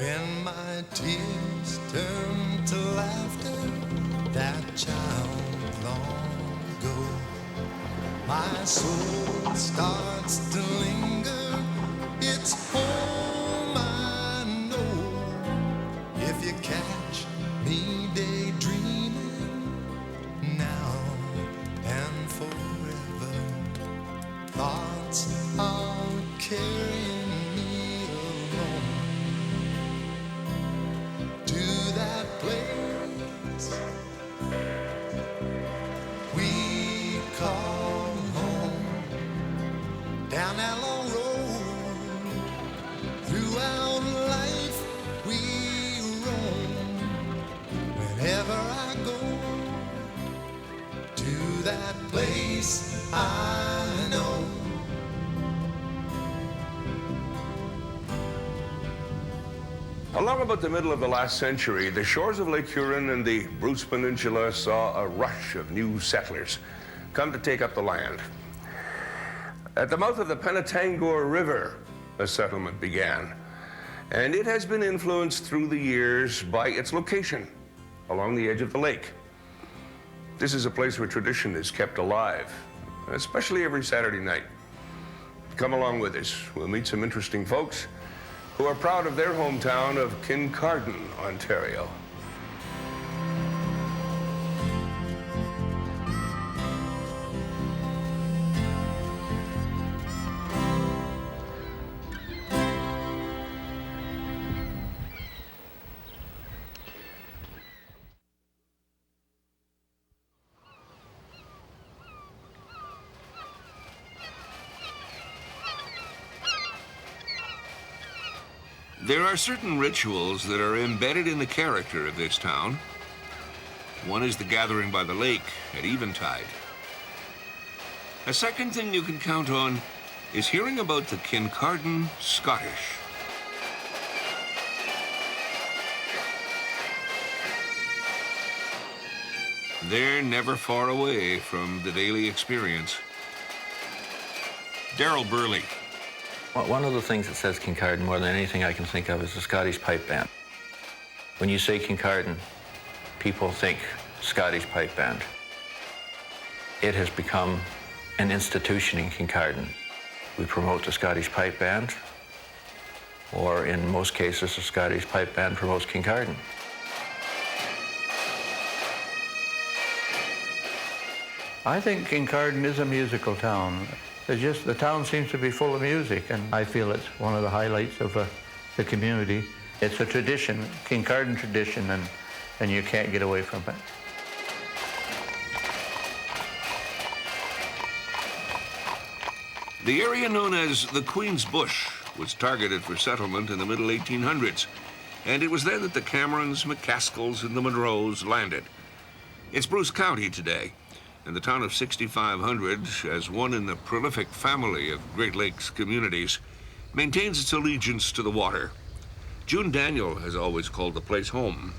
When my tears turn to laughter, that child long ago, my soul starts to linger. It's home, I know. If you catch me daydreaming now and forever, thoughts are carrying me along to that place we call home. Down that long road, throughout life we roam. Whenever I go to that place I know. Along about the middle of the last century, the shores of Lake Huron and the Bruce Peninsula saw a rush of new settlers come to take up the land. At the mouth of the Penetangor River, a settlement began, and it has been influenced through the years by its location along the edge of the lake. This is a place where tradition is kept alive, especially every Saturday night. Come along with us. We'll meet some interesting folks who are proud of their hometown of Kincardine, Ontario. There are certain rituals that are embedded in the character of this town. One is the gathering by the lake at eventide. A second thing you can count on is hearing about the Kincardine Scottish. They're never far away from the daily experience. Daryl Burley. Well, one of the things that says Kincardine more than anything I can think of is the Scottish pipe band. When you say Kincardine, people think Scottish pipe band. It has become an institution in Kincardine. We promote the Scottish pipe band, or in most cases, the Scottish pipe band promotes Kincardine. I think Kincardine is a musical town. The town seems to be full of music, and I feel it's one of the highlights of the community. It's a tradition, Kincardine tradition, and you can't get away from it. The area known as the Queen's Bush was targeted for settlement in the middle 1800s, and it was there that the Camerons, McCaskells, and the Monroes landed. It's Bruce County today, and the town of 6,500, as one in the prolific family of Great Lakes communities, maintains its allegiance to the water. June Daniel has always called the place home.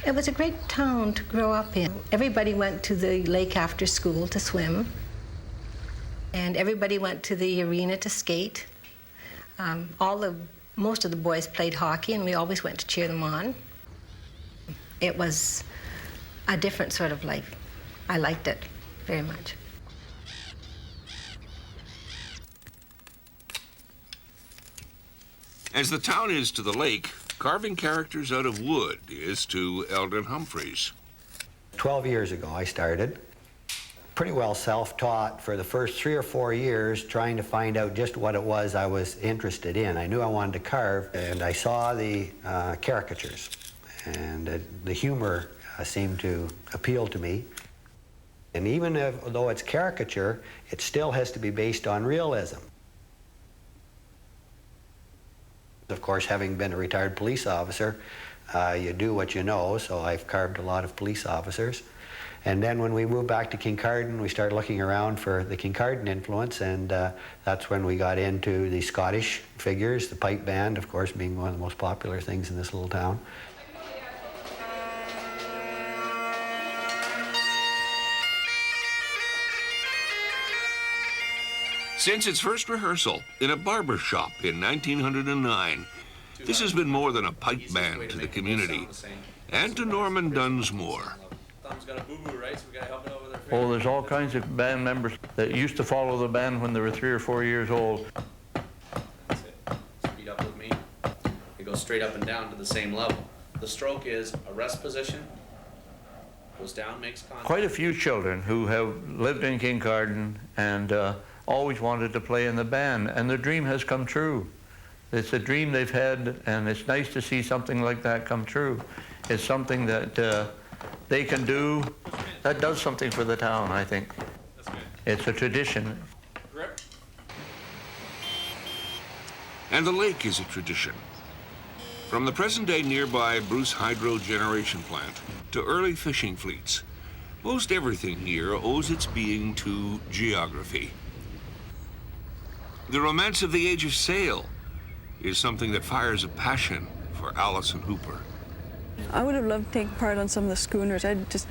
It was a great town to grow up in. Everybody went to the lake after school to swim, and everybody went to the arena to skate. Most of the boys played hockey, and we always went to cheer them on. It was a different sort of life. I liked it very much. As the town is to the lake, carving characters out of wood is to Eldon Humphreys. 12 years ago I started. Pretty well self-taught for the first 3 or 4 years, trying to find out just what it was I was interested in. I knew I wanted to carve, and I saw the caricatures, and the humor seemed to appeal to me. And even though it's caricature, it still has to be based on realism. Of course, having been a retired police officer, you do what you know, so I've carved a lot of police officers. And then when we moved back to Kincardine, we started looking around for the Kincardine influence, and that's when we got into the Scottish figures, the pipe band, of course, being one of the most popular things in this little town. Since its first rehearsal in a barber shop in 1909, This has been more than a pipe band to the community and to Norman Dunsmore. Oh, there's all kinds of band members that used to follow the band when they were 3 or 4 years old. That's it. Speed up with me. It goes straight up and down to the same level. The stroke is a rest position, goes down, makes contact. Quite a few children who have lived in Kincardine and always wanted to play in the band, and their dream has come true. It's a dream they've had, and it's nice to see something like that come true. It's something that they can do. That does something for the town, I think. That's good. It's a tradition. Grip. And the lake is a tradition. From the present-day nearby Bruce Hydro Generation Plant to early fishing fleets, most everything here owes its being to geography. The romance of the age of sail is something that fires a passion for Alison Hooper. I would have loved to take part on some of the schooners. I'd just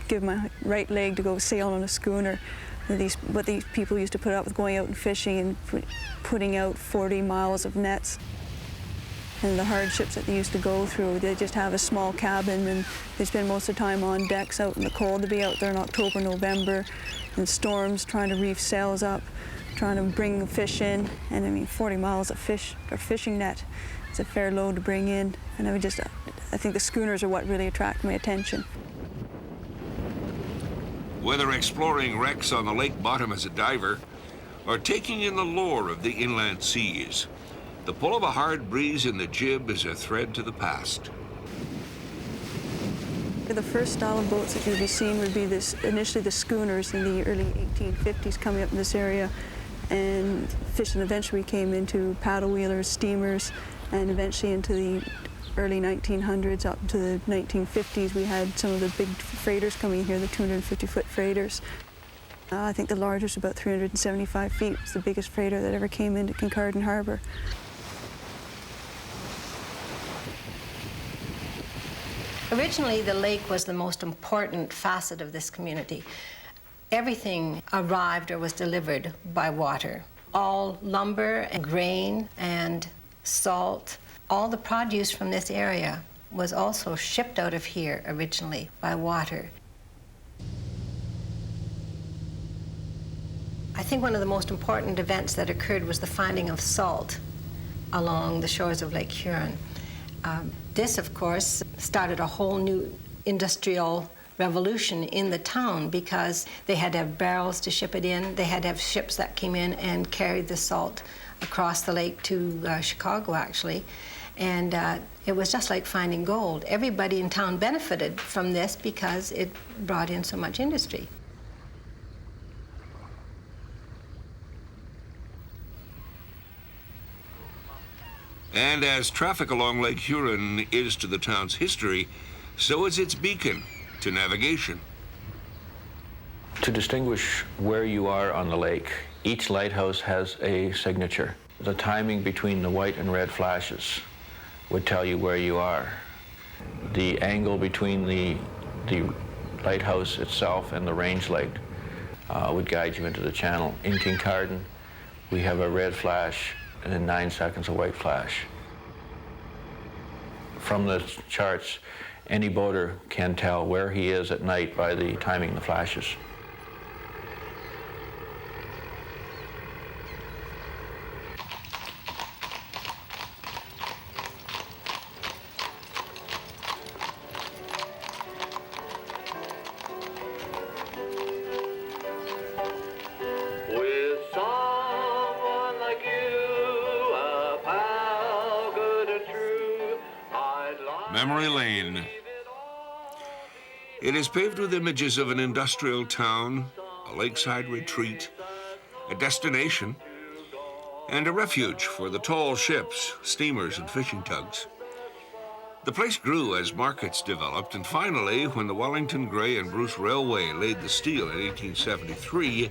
give my right leg to go sail on a schooner. What these people used to put up with going out and fishing and putting out 40 miles of nets. And the hardships that they used to go through. They just have a small cabin and they spend most of the time on decks out in the cold. They'd be out there in October, November, in storms, trying to reef sails up, trying to bring the fish in. And I mean, 40 miles of fish or fishing net is a fair load to bring in. And I think the schooners are what really attract my attention. Whether exploring wrecks on the lake bottom as a diver or taking in the lore of the inland seas, the pull of a hard breeze in the jib is a thread to the past. The first style of boats that you'd be seeing would be initially the schooners in the early 1850s coming up in this area, and fishing eventually came into paddle wheelers, steamers, and eventually into the early 1900s up to the 1950s we had some of the big freighters coming here, the 250-foot freighters. I think the largest was about 375 feet. It's the biggest freighter that ever came into Kincardine Harbour. Originally, the lake was the most important facet of this community. Everything arrived or was delivered by water. All lumber and grain and salt, all the produce from this area was also shipped out of here originally by water. I think one of the most important events that occurred was the finding of salt along the shores of Lake Huron. This, of course, started a whole new industrial revolution in the town because they had to have barrels to ship it in. They had to have ships that came in and carried the salt across the lake to Chicago, actually. And it was just like finding gold. Everybody in town benefited from this because it brought in so much industry. And as traffic along Lake Huron is to the town's history, so is its beacon to navigation. To distinguish where you are on the lake, each lighthouse has a signature. The timing between the white and red flashes would tell you where you are. The angle between the lighthouse itself and the range light would guide you into the channel. In Kincardine, we have a red flash and in 9 seconds a white flash. From the charts, any boater can tell where he is at night by the timing of the flashes. Memory Lane. It is paved with images of an industrial town, a lakeside retreat, a destination, and a refuge for the tall ships, steamers, and fishing tugs. The place grew as markets developed, and finally, when the Wellington, Grey, and Bruce Railway laid the steel in 1873,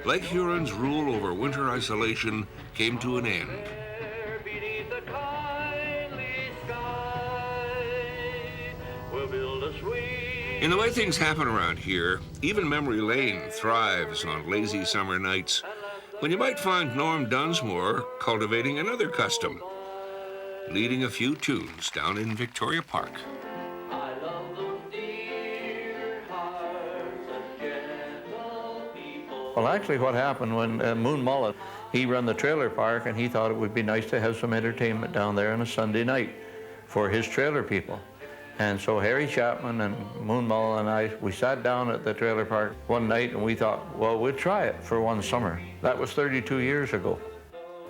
Lake Huron's rule over winter isolation came to an end. In the way things happen around here, even Memory Lane thrives on lazy summer nights, when you might find Norm Dunsmore cultivating another custom, leading a few tunes down in Victoria Park. I love those dear hearts of gentle people. Well, actually what happened when Moon Mullet, he run the trailer park, and he thought it would be nice to have some entertainment down there on a Sunday night for his trailer people. And so Harry Chapman and Moon Mullet and I, we sat down at the trailer park one night and we thought, well, we'll try it for one summer. That was 32 years ago,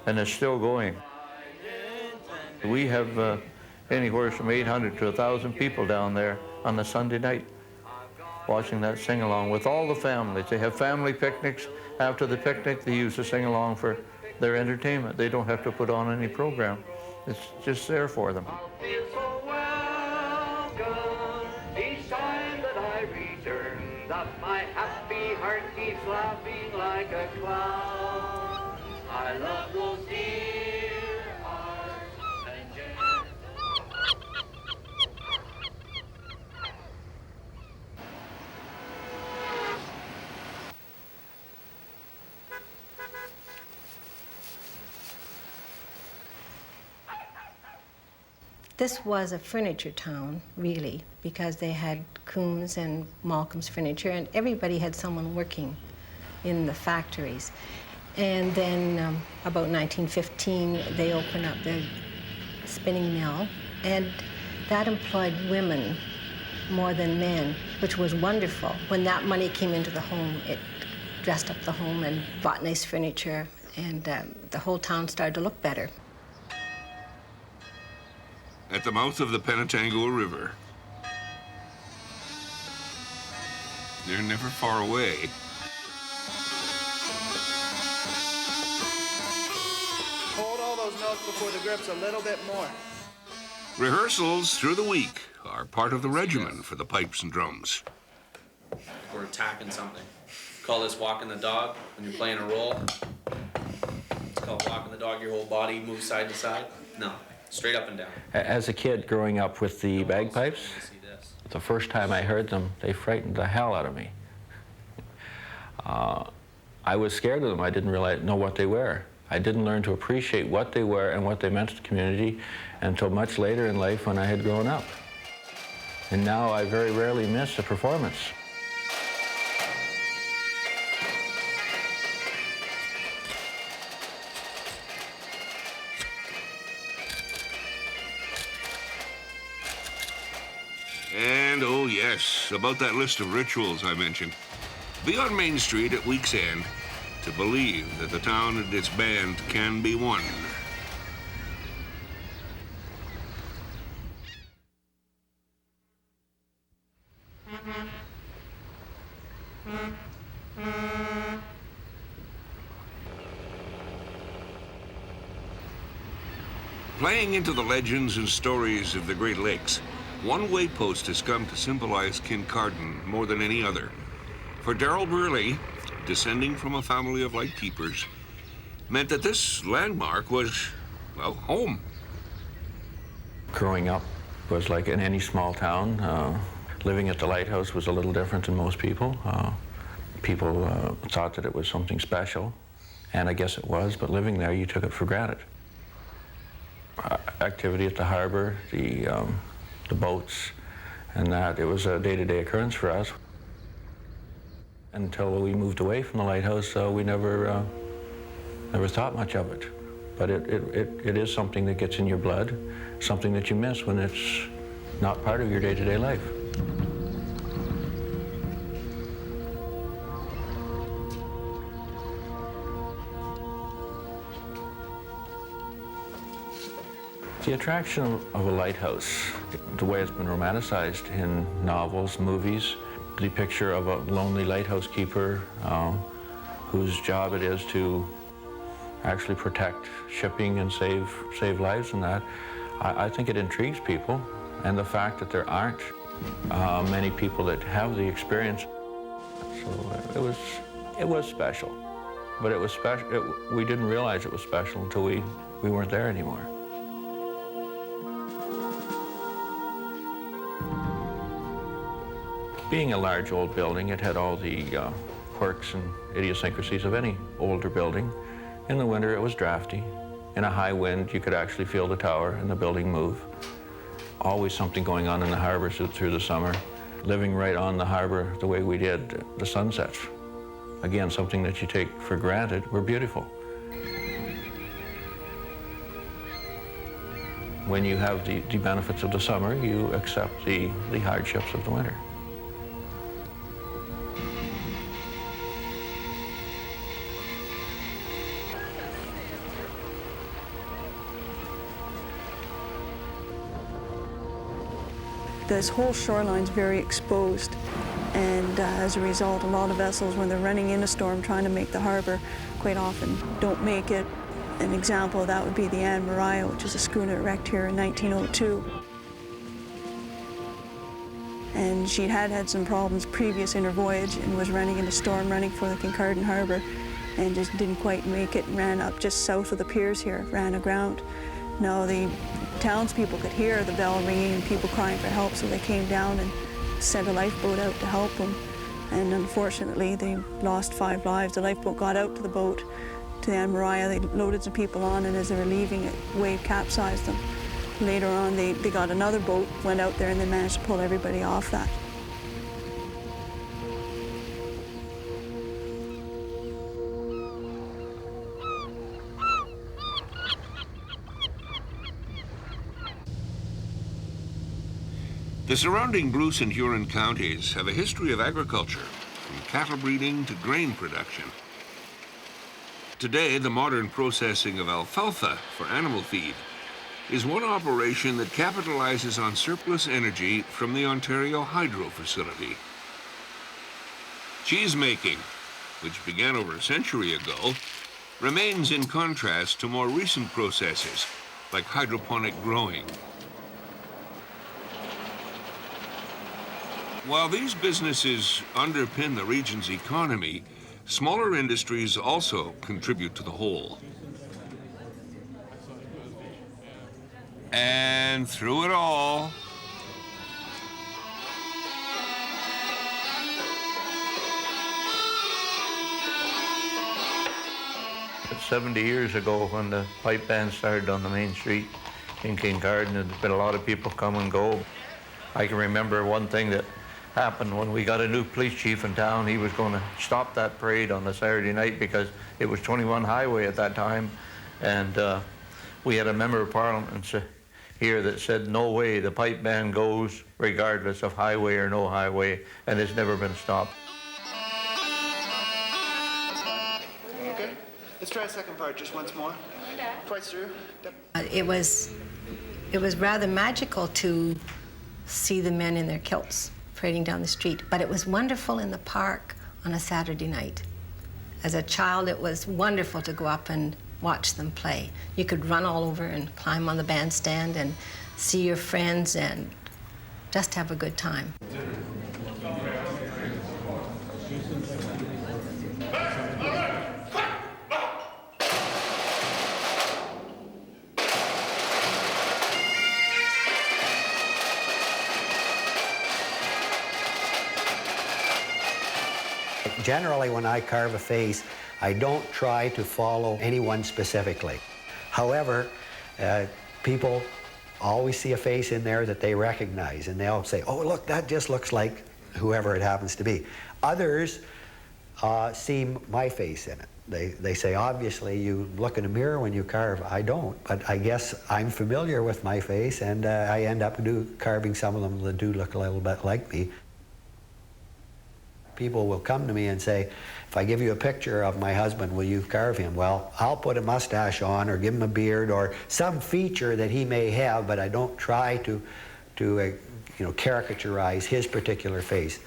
and it's still going. We have anywhere from 800 to 1,000 people down there on a Sunday night watching that sing-along with all the families. They have family picnics. After the picnic, they use the sing-along for their entertainment. They don't have to put on any program. It's just there for them. Each time that I return, that my happy heart keeps laughing like a clown. I love those dear hearts and gentle. This was a furniture town, really, because they had Coombs and Malcolm's Furniture, and everybody had someone working in the factories. And then about 1915, they opened up the spinning mill, and that employed women more than men, which was wonderful. When that money came into the home, it dressed up the home and bought nice furniture, and the whole town started to look better. At the mouth of the Penetangua River. They're never far away. Hold all those notes before the grips a little bit more. Rehearsals through the week are part of the regimen for the pipes and drums. We're attacking something. Call this walking the dog when you're playing a role. It's called walking the dog, your whole body moves side to side. No. Straight up and down. As a kid growing up with the bagpipes, the first time I heard them, they frightened the hell out of me. I was scared of them. I didn't know what they were. I didn't learn to appreciate what they were and what they meant to the community until much later in life when I had grown up. And now I very rarely miss a performance. And oh yes, about that list of rituals I mentioned. Be on Main Street at week's end to believe that the town and its band can be one. Playing into the legends and stories of the Great Lakes, one waypost has come to symbolize Kincardine more than any other. For Darrell Burley, descending from a family of lightkeepers, meant that this landmark was, well, home. Growing up was like in any small town. Living at the Lighthouse was a little different than most people. People thought that it was something special, and I guess it was, but living there, you took it for granted. Activity at the harbor, the boats, and that, it was a day-to-day occurrence for us. Until we moved away from the Lighthouse, we never thought much of it. But it is something that gets in your blood, something that you miss when it's not part of your day-to-day life. The attraction of a lighthouse, the way it's been romanticized in novels, movies, the picture of a lonely lighthouse keeper whose job it is to actually protect shipping and save lives and that, I think it intrigues people. And the fact that there aren't many people that have the experience. So it was special. But it was special. We didn't realize it was special until we weren't there anymore. Being a large old building, it had all the quirks and idiosyncrasies of any older building. In the winter, it was drafty. In a high wind, you could actually feel the tower and the building move. Always something going on in the harbor through the summer. Living right on the harbor the way we did, the sunsets. Again, something that you take for granted were beautiful. When you have the benefits of the summer, you accept the hardships of the winter. This whole shoreline's very exposed, and as a result, a lot of vessels, when they're running in a storm trying to make the harbor, quite often don't make it. An example of that would be the Anne Maria, which is a schooner wrecked here in 1902. And she'd had some problems previous in her voyage and was running in a storm, running for the Kincardine harbor, and just didn't quite make it and ran up just south of the piers here, ran aground. Now the townspeople could hear the bell ringing and people crying for help, so they came down and sent a lifeboat out to help them. And unfortunately, they lost 5 lives. The lifeboat got out to the boat, to the Anne Maria. They loaded some people on, and as they were leaving, a wave capsized them. Later on, they got another boat, went out there, and they managed to pull everybody off that. The surrounding Bruce and Huron counties have a history of agriculture, from cattle breeding to grain production. Today, the modern processing of alfalfa for animal feed is one operation that capitalizes on surplus energy from the Ontario hydro facility. Cheese making, which began over a century ago, remains in contrast to more recent processes like hydroponic growing. While these businesses underpin the region's economy, smaller industries also contribute to the whole. And through it all, 70 years ago, when the pipe band started on the main street in Kincardine, there's been a lot of people come and go. I can remember one thing that happened when we got a new police chief in town. He was going to stop that parade on a Saturday night because it was 21 highway at that time, and we had a member of parliament here that said, no way, the pipe band goes regardless of highway or no highway, and it's never been stopped. Okay, let's try a second part just once more. Twice through. It was rather magical to see the men in their kilts parading down the street, but it was wonderful in the park on a Saturday night. As a child, it was wonderful to go up and watch them play. You could run all over and climb on the bandstand and see your friends and just have a good time. Generally, when I carve a face, I don't try to follow anyone specifically. However, people always see a face in there that they recognize, and they'll say, oh, look, that just looks like whoever it happens to be. Others see my face in it. They say, obviously, you look in a mirror when you carve. I don't, but I guess I'm familiar with my face, and I end up carving some of them that do look a little bit like me. People will come to me and say, if I give you a picture of my husband, will you carve him? Well, I'll put a mustache on or give him a beard or some feature that he may have, but I don't try to caricaturize his particular face.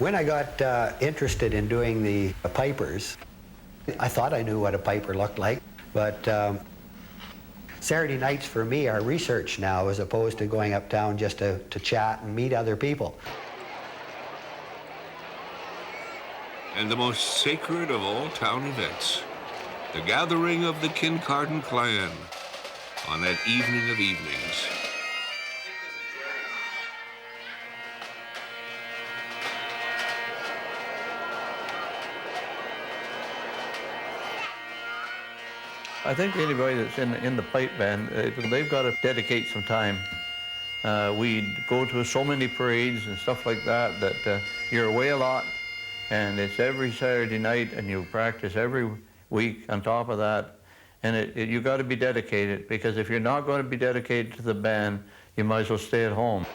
When I got interested in doing the pipers, I thought I knew what a piper looked like, but Saturday nights for me are research now, as opposed to going uptown just to chat and meet other people. and the most sacred of all town events, the gathering of the Kincardine clan on that evening of evenings. I think anybody that's in the pipe band, they've got to dedicate some time. We go to so many parades and stuff like that that you're away a lot, and it's every Saturday night, and you practice every week on top of that. And you got to be dedicated, because if you're not going to be dedicated to the band, you might as well stay at home.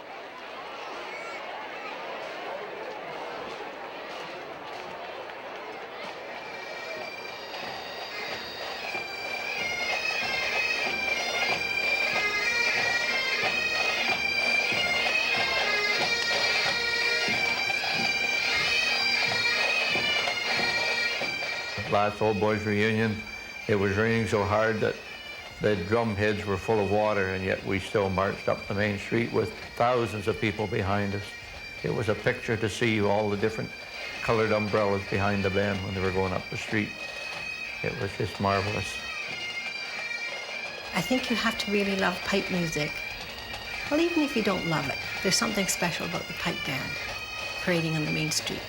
Last Old Boys reunion, it was raining so hard that the drum heads were full of water, and yet we still marched up the main street with thousands of people behind us. It was a picture to see all the different colored umbrellas behind the band when they were going up the street. It was just marvelous. I think you have to really love pipe music. Well, even if you don't love it, there's something special about the pipe band parading on the main street.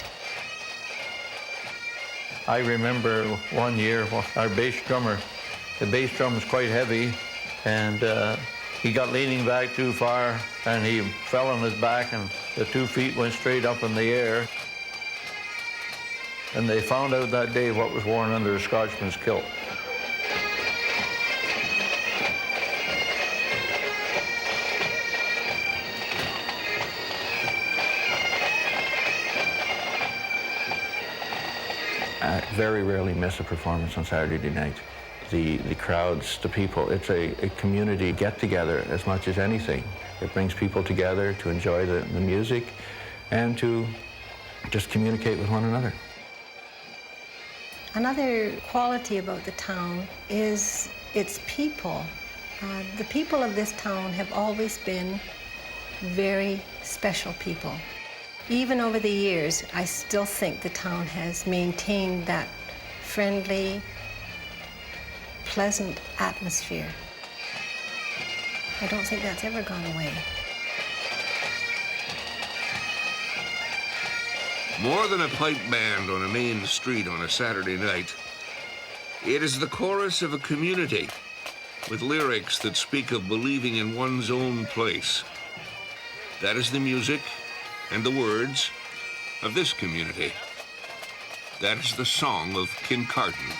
I remember one year, our bass drummer, the bass drum was quite heavy, and he got leaning back too far, and he fell on his back, and the 2 feet went straight up in the air. And they found out that day what was worn under a Scotchman's kilt. I very rarely miss a performance on Saturday night. The crowds, the people, it's a community get-together as much as anything. It brings people together to enjoy the music and to just communicate with one another. Another quality about the town is its people. The people of this town have always been very special people. Even over the years, I still think the town has maintained that friendly, pleasant atmosphere. I don't think that's ever gone away. More than a pipe band on a main street on a Saturday night, it is the chorus of a community with lyrics that speak of believing in one's own place. That is the music and the words of this community. That is the song of Kincardine.